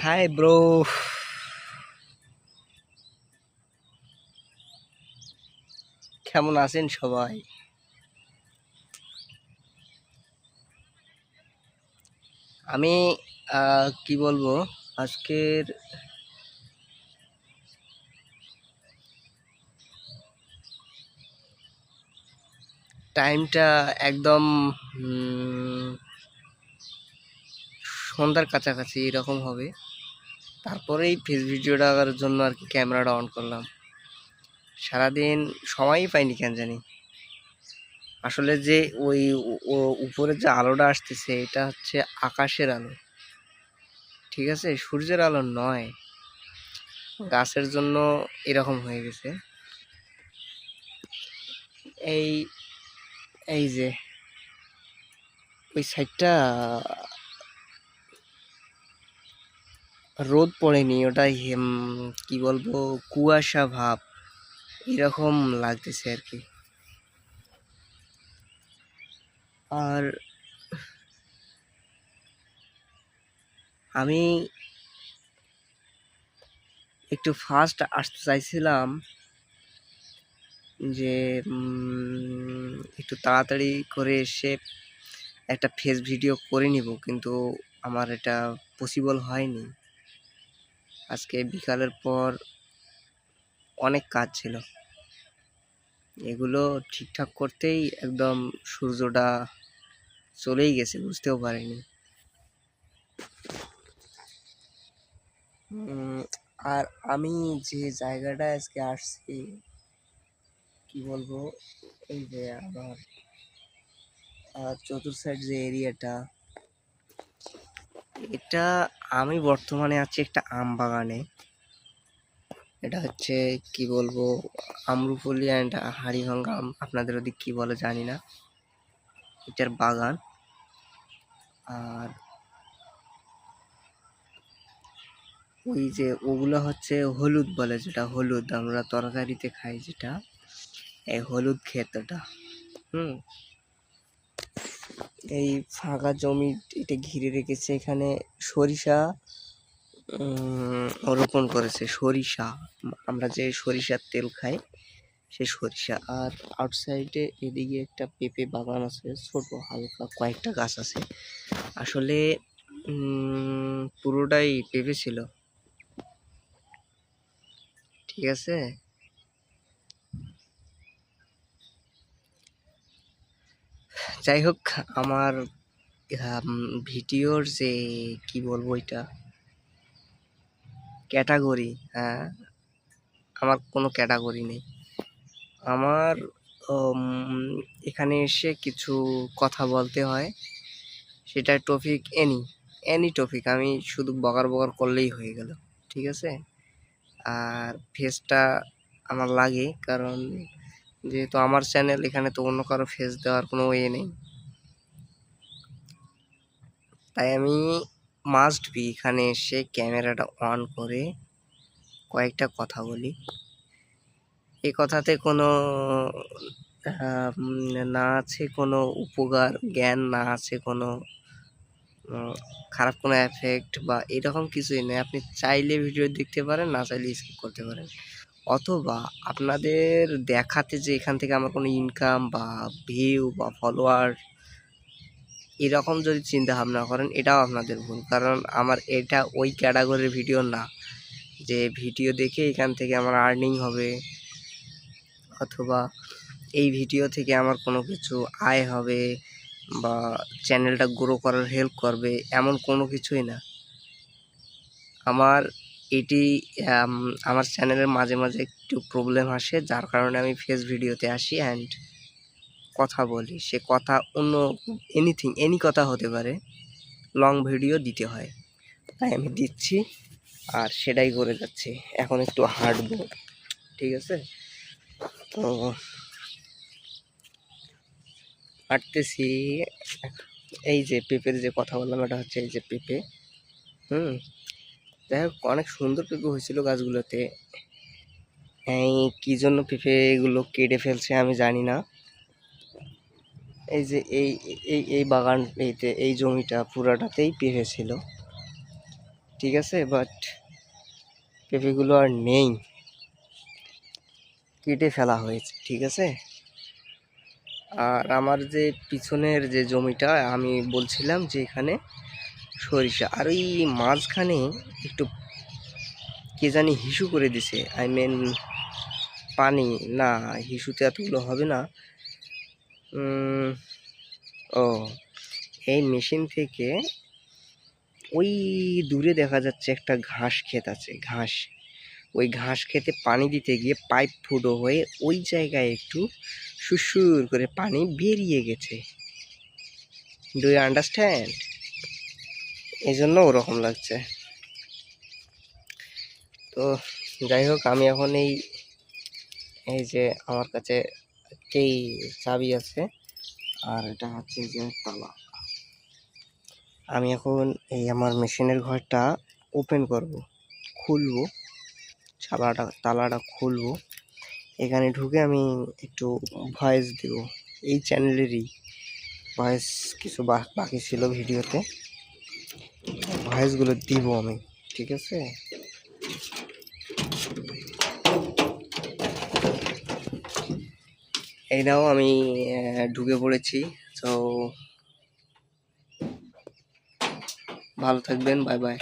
Hi bro, কেমন আছেন সবাই? আমি কি বলবো, আজকের টাইমটা একদম সন্ধ্যার কাছাকাছি এরকম হবে। তারপরেই ফেস ভিডিওটার জন্য আর কি ক্যামেরাটা অন করলাম। সারাদিন সময়ই পাইনি কেন জানি। আসলে যে ওই উপরে যে আলোটা আসতেছে এটা হচ্ছে আকাশের আলো, ঠিক আছে, সূর্যের আলো নয়। গাছের জন্য এরকম হয়ে গেছে। এই এই যে ওই সাইডটা রোদ পড়েনি, ওটা কি বলবো, কুয়াশা ভাব এরকম লাগতেছে আর কি। আর আমি একটু ফাস্ট আসতে চাইছিলাম যে একটু তাড়াতাড়ি করে এসে একটা ফেস ভিডিও করে নিব, কিন্তু আমার এটা পসিবল হয়নি। আজকে বিকালের পর অনেক কাজ ছিল, এগুলো ঠিকঠাক করতেই একদম সূর্যটা চলেই গেছে, বুঝতেও পারিনি। আর আমি যে জায়গাটায় আজকে আসছি, কি বলবো, এই যে আমার চতুর সাইড যে এরিয়াটা, এটা আমি বর্তমানে আছি একটা আম বাগানে। এটা হচ্ছে কি বলবো, আম্রপলি অ্যান্ড হাড়িভাঙ্গা আম, আপনাদের ওদিক কি বলে জানি না, এটার বাগান। আর ওই যে ওগুলো হচ্ছে হলুদ বলে, যেটা হলুদ আমরা তরকারিতে খাই, যেটা এই হলুদ ক্ষেত ওটা। এই ফাঁকা জমি এটা ঘিরে রেখেছে, এখানে সরিষা রোপণ করেছে। সরিষা, আমরা যে সরিষার তেল খাই সে সরিষা। আর আউটসাইডে এদিকে একটা পেঁপে বাগান আছে, ছোট হালকা কয়েকটা গাছ আছে। আসলে পুরোটাই পেঁপে ছিল, ঠিক আছে। যাই হোক, আমার ভিডিওর যে কি বলবো এটা ক্যাটাগরি, হ্যাঁ, আমার কোনো ক্যাটাগরি নেই। আমার এখানে এসে কিছু কথা বলতে হয়, সেটা টপিক এনি টপিক, আমি শুধু বকার বকার করলেই হয়ে গেল, ঠিক আছে। আর ফেসটা আমার লাগে, কারণ যেহেতু আমার চ্যানেল, এখানে তো অন্য কারো ফেস দেওয়ার কোনো ওয়ে নেই, তাই আমি মাস্ট বি এখানে এসে ক্যামেরাটা অন করে কয়েকটা কথা বলি। এই কথাতে কোনো না আছে কোনো উপকার জ্ঞান, না আছে কোনো খারাপ কোনো এফেক্ট বা এরকম কিছুই নেই। আপনি চাইলে ভিডিও দেখতে পারেন, না চাইলে স্কিপ করতে পারেন। অথবা আপনাদের দেখাতে যে এখান থেকে আমার কোনো ইনকাম বা ভিউ বা ফলোয়ার এরকম যদি চিন্তা ভাবনা করেন, এটাও আপনাদের ভুল। কারণ আমার এটা ওই ক্যাটাগরির ভিডিও না যে ভিডিও দেখে এখান থেকে আমার আর্নিং হবে, অথবা এই ভিডিও থেকে আমার কোনো কিছু আয় হবে বা চ্যানেলটা গ্রো করার হেল্প করবে, এমন কোনো কিছুই না। আমার এটি আমার চ্যানেলের মাঝে মাঝে একটু প্রবলেম আসে, যার কারণে আমি ফেস ভিডিওতে আসি অ্যান্ড কথা বলি। সে কথা অন্য এনি কথা হতে পারে, লং ভিডিও দিতে হয়, তাই আমি দিচ্ছি আর সেটাই করে যাচ্ছি। এখন একটু হাঁটবো, ঠিক আছে। তো হাঁটতেছি। এই যে পেঁপের যে কথা বললাম, এটা হচ্ছে এই যে পেঁপে। যাই হোক, অনেক সুন্দর পেঁপে হয়েছিল গাছগুলোতে। এই কি জন্য পেঁপে এগুলো কেটে ফেলছে আমি জানি না। এই যে এই এই এই বাগান, এই জমিটা পুরাটাতেই পেঁপে ছিল, ঠিক আছে, বাট পেঁপেগুলো আর নেই, কেটে ফেলা হয়েছে। ঠিক আছে, আর আমার যে পিছনের যে জমিটা আমি বলছিলাম যে এখানে সরিষা, আর ওই মাঝখানে একটু কে জানি হিসু করে দিছে, আই মিন পানি, না হিসুতে এতগুলো হবে না। ও, এই মেশিন থেকে ওই দূরে দেখা যাচ্ছে একটা ঘাস ক্ষেত আছে, ওই ঘাস খেতে পানি দিতে গিয়ে পাইপ ফুটো হয়ে ওই জায়গায় একটু সুরসুর করে পানি বেরিয়ে গেছে। Do you understand? এই জন্য ওরকম লাগছে। তো যাই হোক, আমি এখন এই যে আমার কাছে একটি চাবি আছে, আর এটা হচ্ছে যে তালা। আমি এখন এই আমার মেশিনের ঘরটা ওপেন করব, খুলবো, তালাটা খুলবো। এখানে ঢুকে আমি একটু ভয়েস দেব, এই চ্যানেলেরই ভয়েস কিছু বাকি ছিল ভিডিওতে, ভয়েসগুলো দিব আমি। ঠিক আছে, এই নাও আমি ঢুকে পড়েছি। তো ভালো থাকবেন, বাই বাই।